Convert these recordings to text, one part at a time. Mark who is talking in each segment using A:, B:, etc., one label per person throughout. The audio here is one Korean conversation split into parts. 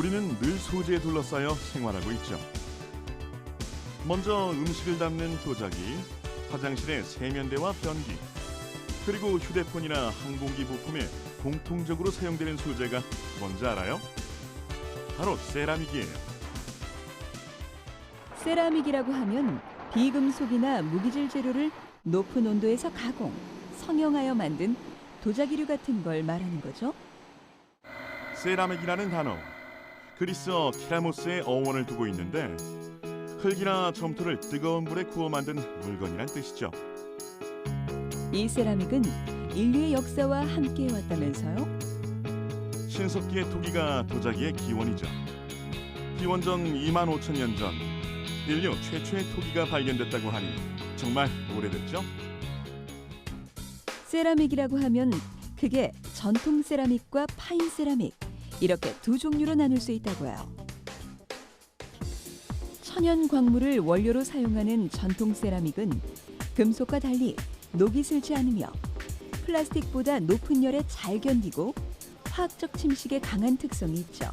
A: 우리는 늘 소재에 둘러싸여 생활하고 있죠. 먼저 음식을 담는 도자기, 화장실의 세면대와 변기, 그리고 휴대폰이나 항공기 부품에 공통적으로 사용되는 소재가 뭔지 알아요? 바로 세라믹이에요.
B: 세라믹이라고 하면 비금속이나 무기질 재료를 높은 온도에서 가공, 성형하여 만든 도자기류 같은 걸 말하는 거죠.
A: 세라믹이라는 단어, 그리스어 케라모스의 어원을 두고 있는데 흙이나 점토를 뜨거운 불에 구워 만든 물건이란 뜻이죠.
B: 이 세라믹은 인류의 역사와 함께 왔다면서요?
A: 신석기의 토기가 도자기의 기원이죠. 기원전 25,000년 전 인류 최초의 토기가 발견됐다고 하니 정말 오래됐죠?
B: 세라믹이라고 하면 그게 전통 세라믹과 파인 세라믹 이렇게 두 종류로 나눌 수 있다고요. 천연 광물을 원료로 사용하는 전통 세라믹은 금속과 달리 녹이 슬지 않으며 플라스틱보다 높은 열에 잘 견디고 화학적 침식에 강한 특성이 있죠.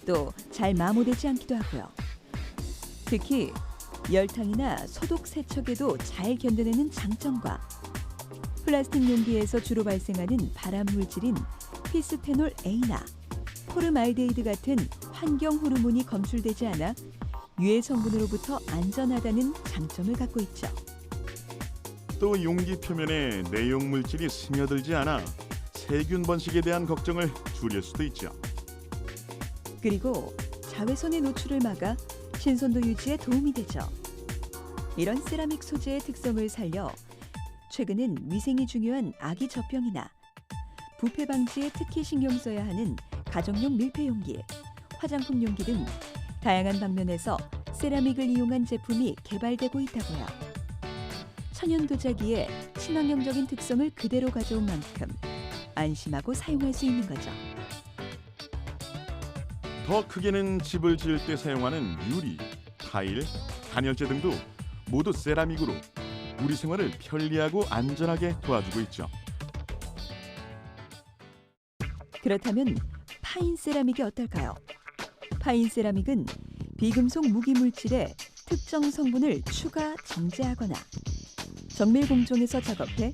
B: 또 잘 마모되지 않기도 하고요. 특히 열탕이나 소독 세척에도 잘 견뎌내는 장점과 플라스틱 용기에서 주로 발생하는 발암 물질인 피스페놀 A나 포름알데히드 같은 환경 호르몬이 검출되지 않아 유해 성분으로부터 안전하다는 장점을 갖고 있죠.
A: 또 용기 표면에 내용 물질이 스며들지 않아 세균 번식에 대한 걱정을 줄일 수도 있죠.
B: 그리고 자외선의 노출을 막아 신선도 유지에 도움이 되죠. 이런 세라믹 소재의 특성을 살려 최근엔 위생이 중요한 아기 젖병이나 부패 방지에 특히 신경 써야 하는 가정용 밀폐 용기, 화장품 용기 등 다양한 방면에서 세라믹을 이용한 제품이 개발되고 있다고요. 천연 도자기의 친환경적인 특성을 그대로 가져온 만큼 안심하고 사용할 수 있는 거죠.
A: 더 크게는 집을 지을 때 사용하는 유리, 타일, 단열재 등도 모두 세라믹으로 우리 생활을 편리하고 안전하게 도와주고 있죠.
B: 그렇다면 파인 세라믹이 어떨까요? 파인 세라믹은 비금속 무기 물질에 특정 성분을 추가 정제하거나 정밀 공정에서 작업해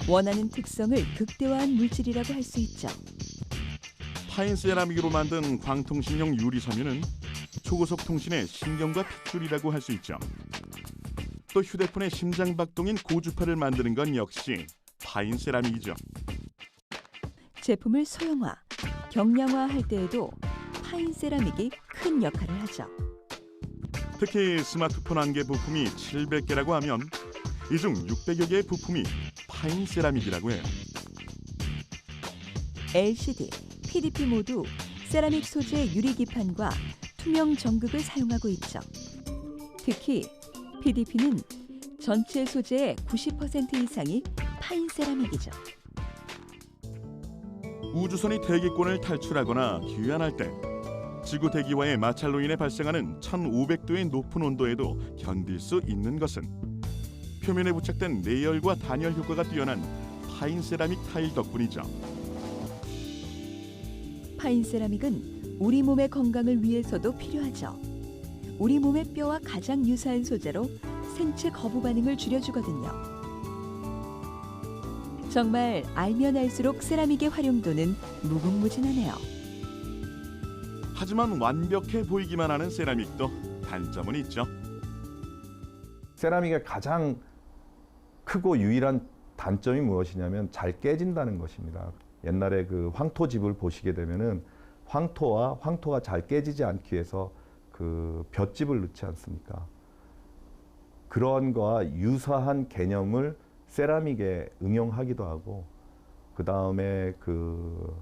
B: 원하는 특성을 극대화한 물질이라고 할 수 있죠.
A: 파인 세라믹으로 만든 광통신용 유리 섬유는 초고속 통신의 신경과 핏줄이라고 할 수 있죠. 또 휴대폰의 심장 박동인 고주파를 만드는 건 역시 파인 세라믹이죠.
B: 제품을 소형화, 경량화할 때에도 파인 세라믹이 큰 역할을 하죠.
A: 특히 스마트폰 한 개 부품이 700개라고 하면 이 중 600여 개의 부품이 파인 세라믹이라고 해요.
B: LCD, PDP 모두 세라믹 소재 유리기판과 투명 전극을 사용하고 있죠. 특히 PDP는 전체 소재의 90% 이상이 파인 세라믹이죠.
A: 우주선이 대기권을 탈출하거나 귀환할 때 지구 대기와의 마찰로 인해 발생하는 1500도의 높은 온도에도 견딜 수 있는 것은 표면에 부착된 내열과 단열 효과가 뛰어난 파인 세라믹 타일 덕분이죠.
B: 파인 세라믹은 우리 몸의 건강을 위해서도 필요하죠. 우리 몸의 뼈와 가장 유사한 소재로 생체 거부 반응을 줄여주거든요. 정말 알면 알수록 세라믹의 활용도는 무궁무진하네요.
A: 하지만 완벽해 보이기만 하는 세라믹도 단점은 있죠.
C: 세라믹의 가장 크고 유일한 단점이 무엇이냐면 잘 깨진다는 것입니다. 옛날에 그 황토집을 보시게 되면은 황토가 잘 깨지지 않기 위해서 그 볏짚을 넣지 않습니까? 그런 거와 유사한 개념을 세라믹에 응용하기도 하고, 그 다음에 그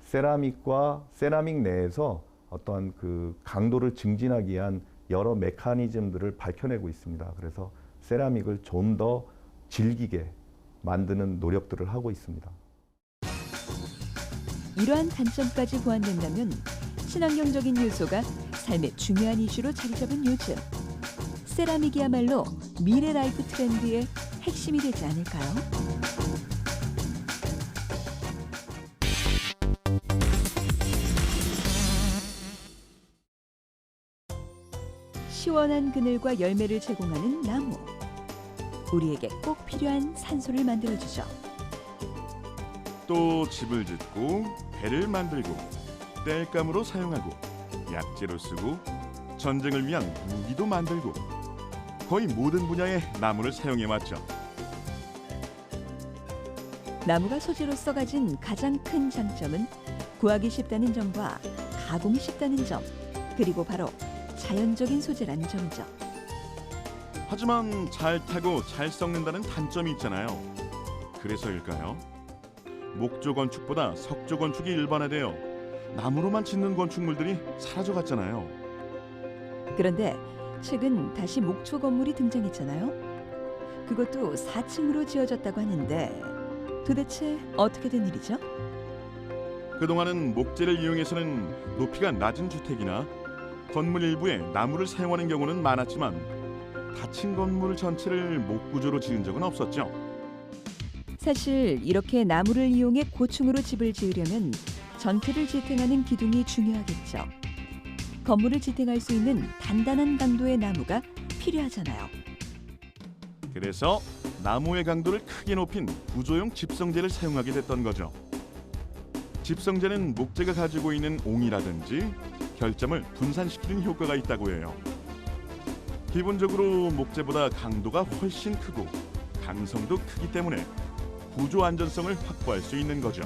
C: 세라믹과 세라믹 내에서 어떤 그 강도를 증진하기 위한 여러 메커니즘들을 밝혀내고 있습니다. 그래서 세라믹을 좀 더 질기게 만드는 노력들을 하고 있습니다.
B: 이러한 단점까지 보완된다면 친환경적인 요소가 삶의 중요한 이슈로 자리 잡은 요즘, 세라믹이야말로 미래 라이프 트렌드의 핵심이 되지 않을까요? 시원한 그늘과 열매를 제공하는 나무. 우리에게 꼭 필요한 산소를 만들어주죠.
A: 또 집을 짓고 배를 만들고 땔감으로 사용하고 약재로 쓰고 전쟁을 위한 무기도 만들고 거의 모든 분야에 나무를 사용해 왔죠.
B: 나무가 소재로서 가진 가장 큰 장점은 구하기 쉽다는 점과 가공이 쉽다는 점, 그리고 바로 자연적인 소재라는 점이죠.
A: 하지만 잘 타고 잘 썩는다는 단점이 있잖아요. 그래서일까요? 목조 건축보다 석조 건축이 일반화되어 나무로만 짓는 건축물들이 사라져갔잖아요.
B: 그런데 최근 다시 목조 건물이 등장했잖아요. 그것도 4층으로 지어졌다고 하는데 도대체 어떻게 된 일이죠?
A: 그동안은 목재를 이용해서는 높이가 낮은 주택이나 건물 일부에 나무를 사용하는 경우는 많았지만 닫힌 건물 전체를 목구조로 지은 적은 없었죠.
B: 사실 이렇게 나무를 이용해 고층으로 집을 지으려면 전체를 지탱하는 기둥이 중요하겠죠. 건물을 지탱할 수 있는 단단한 강도의 나무가 필요하잖아요.
A: 그래서 나무의 강도를 크게 높인 구조용 집성재를 사용하게 됐던 거죠. 집성재는 목재가 가지고 있는 옹이라든지 결점을 분산시키는 효과가 있다고 해요. 기본적으로 목재보다 강도가 훨씬 크고 강성도 크기 때문에 구조 안전성을 확보할 수 있는 거죠.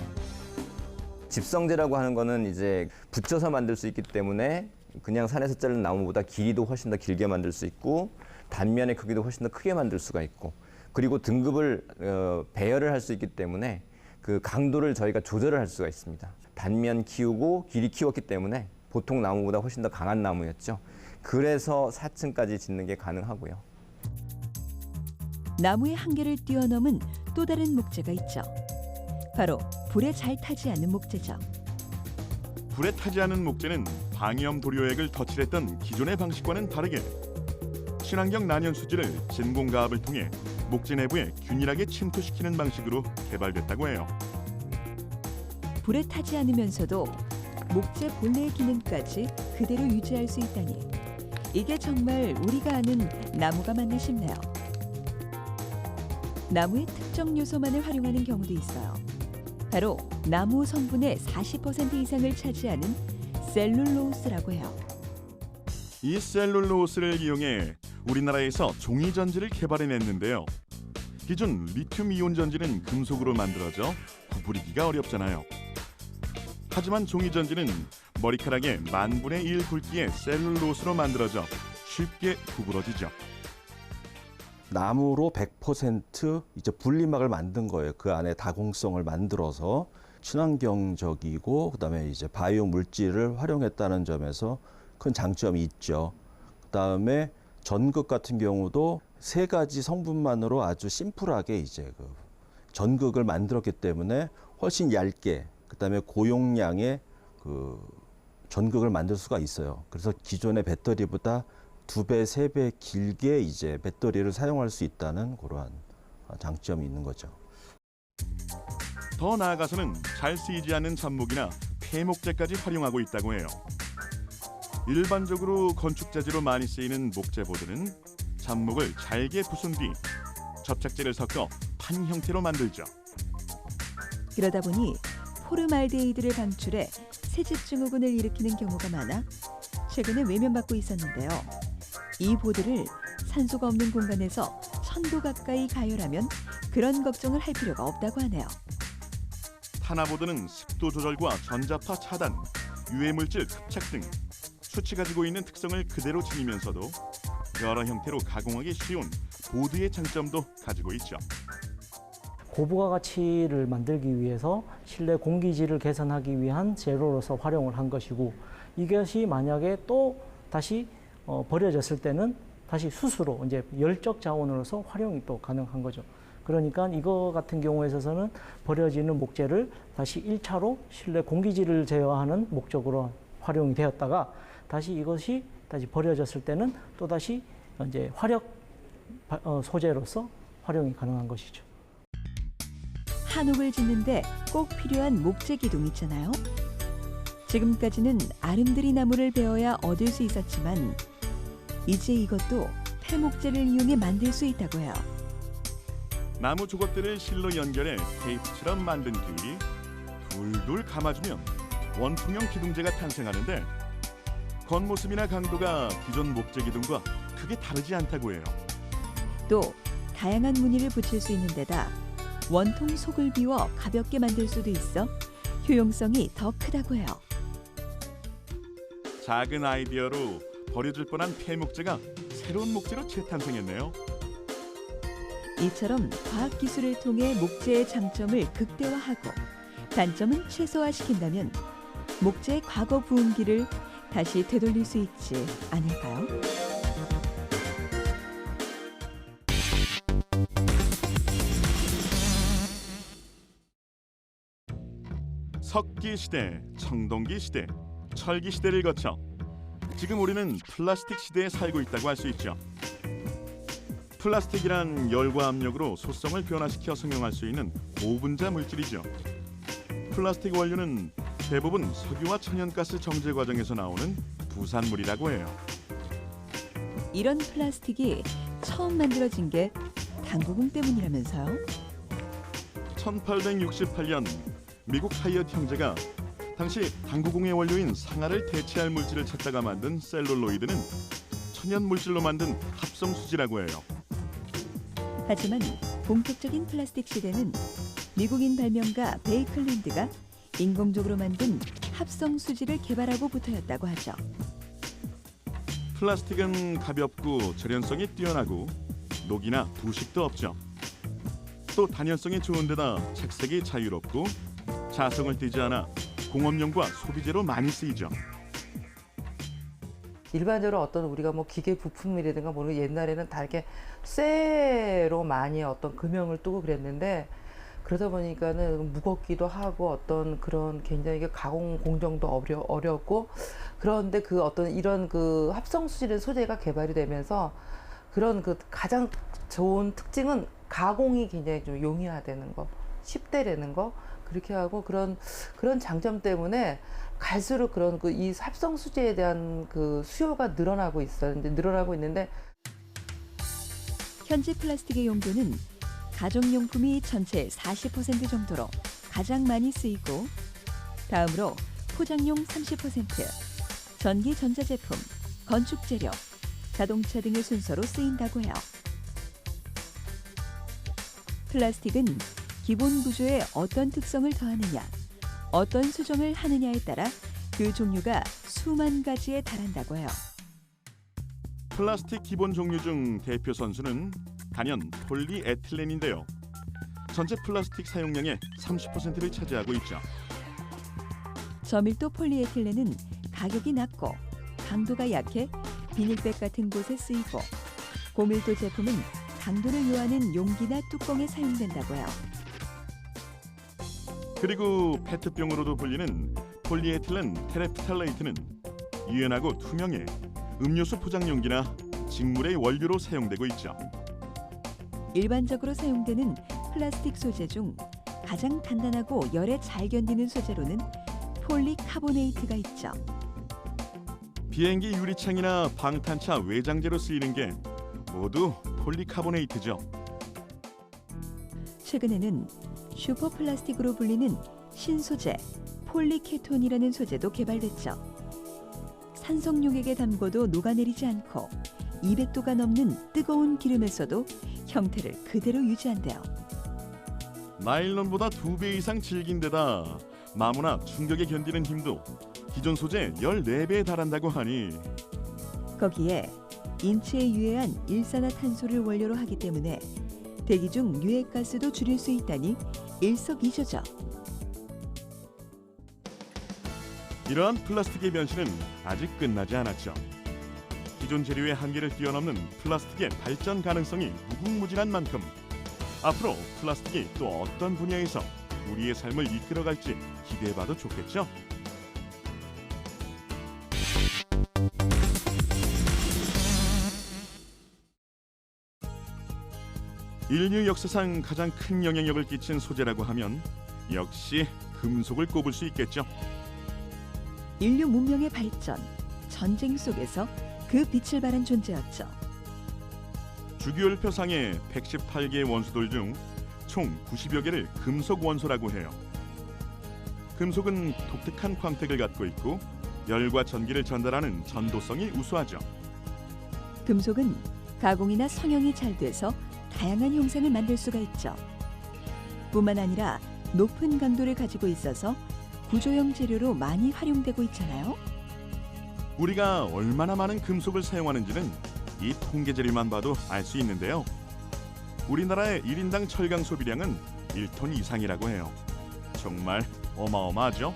D: 집성재라고 하는 거는 이제 붙여서 만들 수 있기 때문에 그냥 산에서 자른 나무보다 길이도 훨씬 더 길게 만들 수 있고 단면의 크기도 훨씬 더 크게 만들 수가 있고, 그리고 등급을 배열을 할 수 있기 때문에 그 강도를 저희가 조절을 할 수가 있습니다. 단면 키우고 길이 키웠기 때문에 보통 나무보다 훨씬 더 강한 나무였죠. 그래서 4층까지 짓는 게 가능하고요.
B: 나무의 한계를 뛰어넘은 또 다른 목재가 있죠. 바로 불에 잘 타지 않는 목재죠.
A: 불에 타지 않은 목재는 방염 도료액을 덧칠했던 기존의 방식과는 다르게 친환경 난연 수지를 진공가압을 통해 목재 내부에 균일하게 침투시키는 방식으로 개발됐다고 해요.
B: 불에 타지 않으면서도 목재 본래의 기능까지 그대로 유지할 수 있다니 이게 정말 우리가 아는 나무가 맞나 싶네요. 나무의 특정 요소만을 활용하는 경우도 있어요. 바로 나무 성분의 40% 이상을 차지하는 셀룰로스라고 해요.
A: 이 셀룰로스를 이용해 우리나라에서 종이 전지를 개발해냈는데요. 기존 리튬 이온 전지는 금속으로 만들어져 구부리기가 어렵잖아요. 하지만 종이 전지는 머리카락의 10,000분의 1 굵기의 셀룰로스로 만들어져 쉽게 구부러지죠.
E: 나무로 100% 이제 분리막을 만든 거예요. 그 안에 다공성을 만들어서 친환경적이고 그다음에 이제 바이오 물질을 활용했다는 점에서 큰 장점이 있죠. 그다음에 전극 같은 경우도 3가지 성분만으로 아주 심플하게 이제 그 전극을 만들었기 때문에 훨씬 얇게 그다음에 고용량의 그 전극을 만들 수가 있어요. 그래서 기존의 배터리보다 2배, 3배 길게 이제 배터리를 사용할 수 있다는 그러한 장점이 있는 거죠.
A: 더 나아가서는 잘 쓰이지 않는 잡목이나 폐목재까지 활용하고 있다고 해요. 일반적으로 건축자재로 많이 쓰이는 목재보드는 잡목을 잘게 부순 뒤 접착제를 섞어 판 형태로 만들죠.
B: 그러다 보니 포름알데히드를 방출해 새집 증후군을 일으키는 경우가 많아 최근에 외면받고 있었는데요. 이 보드를 산소가 없는 공간에서 1000도 가까이 가열하면 그런 걱정을 할 필요가 없다고 하네요.
A: 탄화보드는 습도 조절과 전자파 차단, 유해물질 흡착 등 수치 가지고 있는 특성을 그대로 지니면서도 여러 형태로 가공하기 쉬운 보드의 장점도 가지고 있죠.
F: 고부가 가치를 만들기 위해서 실내 공기질을 개선하기 위한 재료로서 활용을 한 것이고, 이것이 만약에 또 다시 버려졌을 때는 다시 수수로 이제 열적 자원으로서 활용이 또 가능한 거죠. 그러니까 이거 같은 경우에 있어서는 버려지는 목재를 다시 1차로 실내 공기질을 제어하는 목적으로 활용이 되었다가 다시 이것이 다시 버려졌을 때는 또 다시 이제 화력 소재로서 활용이 가능한 것이죠.
B: 한옥을 짓는데 꼭 필요한 목재 기둥 있잖아요. 지금까지는 아름드리 나무를 베어야 얻을 수 있었지만 이제 이것도 폐목재를 이용해 만들 수 있다고 해요.
A: 나무 조각들을 실로 연결해 테이프처럼 만든 뒤 둘둘 감아주면 원통형 기둥재가 탄생하는데 겉모습이나 강도가 기존 목재 기둥과 크게 다르지 않다고 해요.
B: 또 다양한 무늬를 붙일 수 있는 데다 원통 속을 비워 가볍게 만들 수도 있어 효용성이 더 크다고 해요.
A: 작은 아이디어로 버려질 뻔한 폐목재가 새로운 목재로 재탄생했네요.
B: 이처럼 과학기술을 통해 목재의 장점을 극대화하고 단점은 최소화시킨다면 목재의 과거 부흥기를 다시 되돌릴 수 있지 않을까요?
A: 석기 시대, 청동기 시대, 철기 시대를 거쳐 지금 우리는 플라스틱 시대에 살고 있다고 할 수 있죠. 플라스틱이란 열과 압력으로 소성을 변화시켜 성형할 수 있는 고분자 물질이죠. 플라스틱 원료는 대부분 석유와 천연가스 정제 과정에서 나오는 부산물이라고 해요.
B: 이런 플라스틱이 처음 만들어진 게 당구공 때문이라면서요?
A: 1868년 미국 하이엇 형제가 당시 당구공의 원료인 상아를 대체할 물질을 찾다가 만든 셀룰로이드는 천연 물질로 만든 합성 수지라고 해요.
B: 하지만 본격적인 플라스틱 시대는 미국인 발명가 베이클랜드가 인공적으로 만든 합성 수지를 개발하고부터였다고 하죠.
A: 플라스틱은 가볍고 절연성이 뛰어나고 녹이나 부식도 없죠. 또 단열성이 좋은 데다 색색이 자유롭고 자성을 띠지 않아 공업용과 소비재로 많이 쓰이죠.
G: 일반적으로 어떤 우리가 뭐 기계 부품이라든가 뭐 옛날에는 다 이렇게 쇠로 많이 어떤 금형을 뜨고 그랬는데 그러다 보니까는 무겁기도 하고 어떤 그런 굉장히 가공 공정도 어렵고 그런데 그 어떤 이런 그 합성 수질의 소재가 개발이 되면서 그런 그 가장 좋은 특징은 가공이 굉장히 좀 용이화되는 거, 쉽대라는 거 그렇게 하고 그런 장점 때문에 갈수록 그런 그 이 합성 수지에 대한 그 수요가 늘어나고 있는데
B: 현재 플라스틱의 용도는 가정용품이 전체 40% 정도로 가장 많이 쓰이고 다음으로 포장용 30%, 전기 전자제품, 건축재료, 자동차 등의 순서로 쓰인다고 해요. 플라스틱은 기본 구조에 어떤 특성을 더하느냐, 어떤 수정을 하느냐에 따라 그 종류가 수만 가지에 달한다고 해요.
A: 플라스틱 기본 종류 중 대표 선수는 단연 폴리에틸렌인데요. 전체 플라스틱 사용량의 30%를 차지하고 있죠.
B: 저밀도 폴리에틸렌은 가격이 낮고 강도가 약해 비닐백 같은 곳에 쓰이고 고밀도 제품은 강도를 요하는 용기나 뚜껑에 사용된다고 해요.
A: 그리고 페트병으로도 불리는 폴리에틸렌 테레프탈레이트는 유연하고 투명해 음료수 포장 용기나 직물의 원료로 사용되고 있죠.
B: 일반적으로 사용되는 플라스틱 소재 중 가장 단단하고 열에 잘 견디는 소재로는 폴리카보네이트가 있죠.
A: 비행기 유리창이나 방탄차 외장재로 쓰이는 게 모두 폴리카보네이트죠.
B: 최근에는 슈퍼플라스틱으로 불리는 신소재 폴리케톤이라는 소재도 개발됐죠. 산성용액에 담궈도 녹아내리지 않고 200도가 넘는 뜨거운 기름에서도 형태를 그대로 유지한대요.
A: 나일론보다 2배 이상 질긴 데다 마모나 충격에 견디는 힘도 기존 소재 14배에 달한다고 하니
B: 거기에 인체에 유해한 일산화탄소를 원료로 하기 때문에 대기 중 유해가스도 줄일 수 있다니 일석이조죠.
A: 이러한 플라스틱의 변신은 아직 끝나지 않았죠. 기존 재료의 한계를 뛰어넘는 플라스틱의 발전 가능성이 무궁무진한 만큼 앞으로 플라스틱이 또 어떤 분야에서 우리의 삶을 이끌어갈지 기대해봐도 좋겠죠? 인류 역사상 가장 큰 영향력을 끼친 소재라고 하면 역시 금속을 꼽을 수 있겠죠.
B: 인류 문명의 발전, 전쟁 속에서 그 빛을 발한 존재였죠.
A: 주기율표상의 118개의 원소들 중 총 90여 개를 금속 원소라고 해요. 금속은 독특한 광택을 갖고 있고 열과 전기를 전달하는 전도성이 우수하죠.
B: 금속은 가공이나 성형이 잘 돼서 다양한 형상을 만들 수가 있죠. 뿐만 아니라 높은 강도를 가지고 있어서 구조형 재료로 많이 활용되고 있잖아요.
A: 우리가 얼마나 많은 금속을 사용하는지는 이 통계자료만 봐도 알 수 있는데요. 우리나라의 1인당 철강 소비량은 1톤 이상이라고 해요. 정말 어마어마하죠?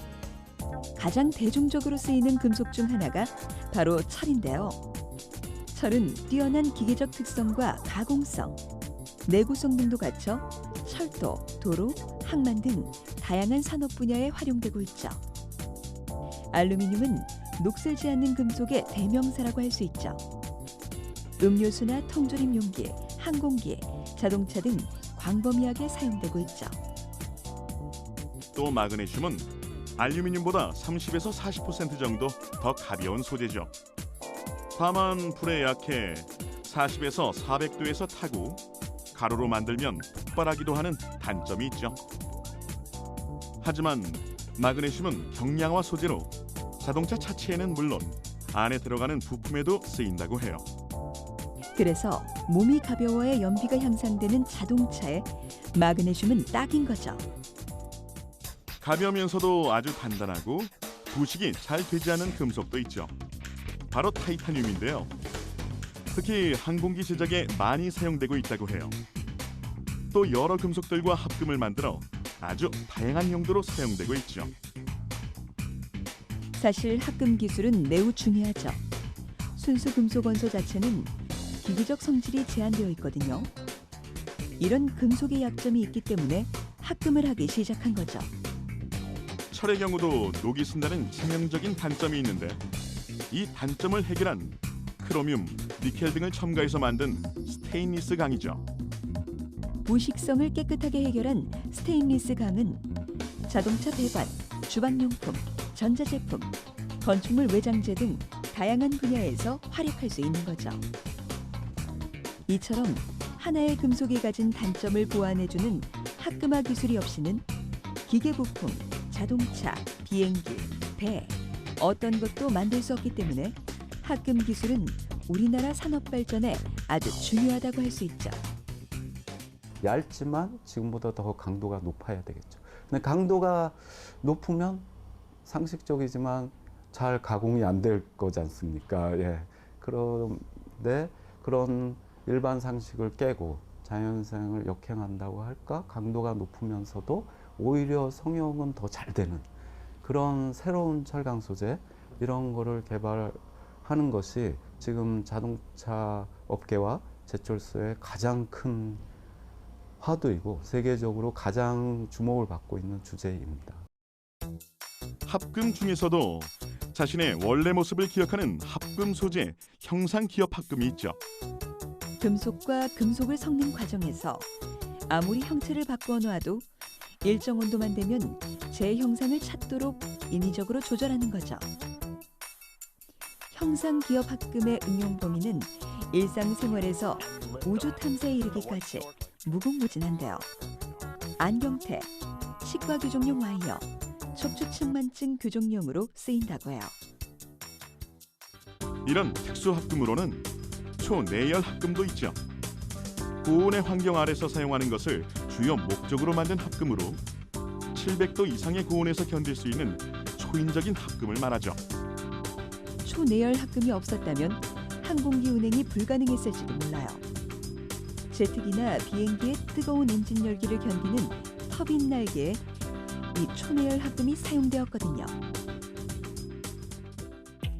B: 가장 대중적으로 쓰이는 금속 중 하나가 바로 철인데요. 철은 뛰어난 기계적 특성과 가공성, 내구성 등도 갖춰 철도, 도로, 항만 등 다양한 산업 분야에 활용되고 있죠. 알루미늄은 녹슬지 않는 금속의 대명사라고 할 수 있죠. 음료수나 통조림 용기, 항공기, 자동차 등 광범위하게 사용되고 있죠.
A: 또 마그네슘은 알루미늄보다 30에서 40% 정도 더 가벼운 소재죠. 다만 불에 약해 40에서 400도에서 타고 가루로 만들면 폭발하기도 하는 단점이 있죠. 하지만 마그네슘은 경량화 소재로 자동차 차체에는 물론 안에 들어가는 부품에도 쓰인다고 해요.
B: 그래서 몸이 가벼워야 연비가 향상되는 자동차에 마그네슘은 딱인 거죠.
A: 가벼우면서도 아주 단단하고 부식이 잘 되지 않는 금속도 있죠. 바로 타이타늄인데요. 특히 항공기 제작에 많이 사용되고 있다고 해요. 또 여러 금속들과 합금을 만들어 아주 다양한 용도로 사용되고 있죠.
B: 사실 합금 기술은 매우 중요하죠. 순수 금속 원소 자체는 기계적 성질이 제한되어 있거든요. 이런 금속의 약점이 있기 때문에 합금을 하기 시작한 거죠.
A: 철의 경우도 녹이 쓴다는 치명적인 단점이 있는데 이 단점을 해결한 크로뮴, 니켈 등을 첨가해서 만든 스테인리스 강이죠.
B: 무식성을 깨끗하게 해결한 스테인리스 강은 자동차 배관, 주방용품, 전자제품, 건축물 외장재 등 다양한 분야에서 활약할 수 있는 거죠. 이처럼 하나의 금속이 가진 단점을 보완해주는 합금화 기술이 없이는 기계 부품, 자동차, 비행기, 배, 어떤 것도 만들 수 없기 때문에 합금 기술은 우리나라 산업 발전에 아주 중요하다고 할 수 있죠.
H: 얇지만 지금보다 더 강도가 높아야 되겠죠. 근데 강도가 높으면 상식적이지만 잘 가공이 안 될 거지 않습니까? 예. 그런데 그런 일반 상식을 깨고 자연생을 역행한다고 할까? 강도가 높으면서도 오히려 성형은 더 잘 되는 그런 새로운 철강 소재 이런 거를 개발하는 것이 지금 자동차 업계와 제철소의 가장 큰 화두이고 세계적으로 가장 주목을 받고 있는 주제입니다.
A: 합금 중에서도 자신의 원래 모습을 기억하는 합금 소재, 형상 기업 합금이 있죠.
B: 금속과 금속을 섞는 과정에서 아무리 형체를 바꾸어 놓아도 일정 온도만 되면 재형상을 찾도록 인위적으로 조절하는 거죠. 형상 기업 합금의 응용 범위는 일상생활에서 우주 탐사에 이르기까지 무궁무진한데요. 안경테, 치과 교정용 와이어, 척추측만증 교정용으로 쓰인다고 해요.
A: 이런 특수 합금으로는 초내열 합금도 있죠. 고온의 환경 아래서 사용하는 것을 주요 목적으로 만든 합금으로 700도 이상의 고온에서 견딜 수 있는 초인적인 합금을 말하죠.
B: 초내열 합금이 없었다면 항공기 운행이 불가능했을지도 몰라요. 제트기나 비행기의 뜨거운 엔진 열기를 견디는 터빈 날개에 이 초내열 합금이 사용되었거든요.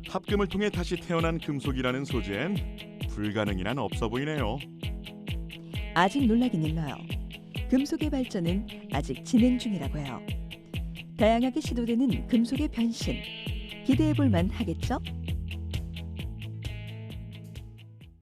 A: 합금을 통해 다시 태어난 금속이라는 소재엔 불가능이란 없어 보이네요.
B: 아직 놀라긴 일러요. 금속의 발전은 아직 진행 중이라고 해요. 다양하게 시도되는 금속의 변신, 기대해 볼 만 하겠죠?